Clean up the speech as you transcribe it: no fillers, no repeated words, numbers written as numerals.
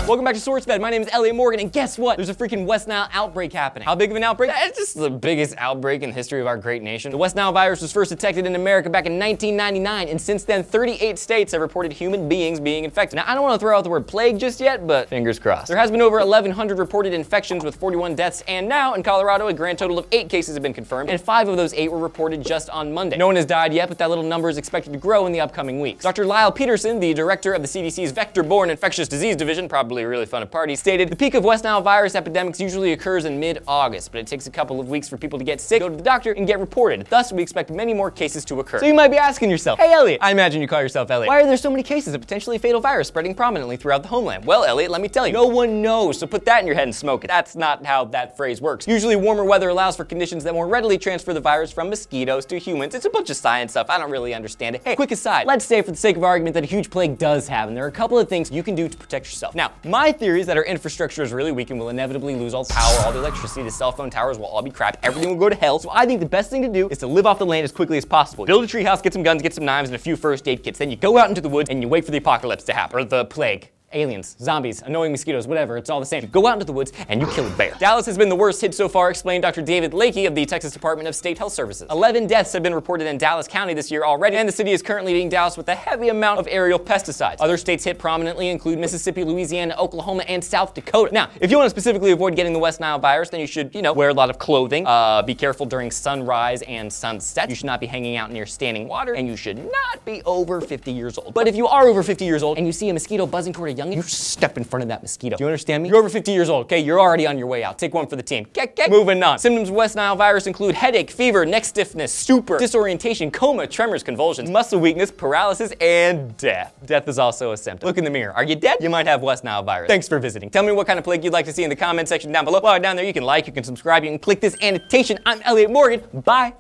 Welcome back to SourceFed. My name is Elliot Morgan, and guess what? There's a freaking West Nile outbreak happening. How big of an outbreak? It's just the biggest outbreak in the history of our great nation. The West Nile virus was first detected in America back in 1999, and since then, 38 states have reported human beings being infected. Now, I don't want to throw out the word plague just yet, but fingers crossed. There has been over 1,100 reported infections with 41 deaths, and now in Colorado, a grand total of 8 cases have been confirmed, and 5 of those 8 were reported just on Monday. No one has died yet, but that little number is expected to grow in the upcoming weeks. Dr. Lyle Peterson, the director of the CDC's Vector-Borne Infectious Disease Division, probably really fun at parties, stated, "The peak of West Nile virus epidemics usually occurs in mid-August, but it takes a couple of weeks for people to get sick, go to the doctor, and get reported. Thus, we expect many more cases to occur." So you might be asking yourself, hey Elliot, I imagine you call yourself Elliot, why are there so many cases of potentially fatal virus spreading prominently throughout the homeland? Well, Elliot, let me tell you, no one knows, so put that in your head and smoke it. That's not how that phrase works. Usually warmer weather allows for conditions that more readily transfer the virus from mosquitoes to humans. It's a bunch of science stuff, I don't really understand it. Hey, quick aside, let's say for the sake of argument that a huge plague does happen. There are a couple of things you can do to protect yourself. Now, my theory is that our infrastructure is really weak and we'll inevitably lose all power, all the electricity, the cell phone towers will all be crap, everything will go to hell. So I think the best thing to do is to live off the land as quickly as possible. Build a treehouse, get some guns, get some knives, and a few first aid kits. Then you go out into the woods and you wait for the apocalypse to happen, or the plague. Aliens, zombies, annoying mosquitoes, whatever, it's all the same. You go out into the woods and you kill a bear. Dallas has been the worst hit so far, explained Dr. David Lakey of the Texas Department of State Health Services. 11 deaths have been reported in Dallas County this year already, and the city is currently being doused with a heavy amount of aerial pesticides. Other states hit prominently include Mississippi, Louisiana, Oklahoma, and South Dakota. Now, if you want to specifically avoid getting the West Nile virus, then you should, wear a lot of clothing, be careful during sunrise and sunset. You should not be hanging out near standing water, and you should not be over 50 years old. But if you are over 50 years old and you see a mosquito buzzing toward a youngin', you step in front of that mosquito. Do you understand me? You're over 50 years old, okay? You're already on your way out. Take one for the team. Get. Moving on. Symptoms of West Nile virus include headache, fever, neck stiffness, stupor, disorientation, coma, tremors, convulsions, muscle weakness, paralysis, and death. Death is also a symptom. Look in the mirror. Are you dead? You might have West Nile virus. Thanks for visiting. Tell me what kind of plague you'd like to see in the comment section down below. While down there, you can like, you can subscribe, you can click this annotation. I'm Elliot Morgan. Bye.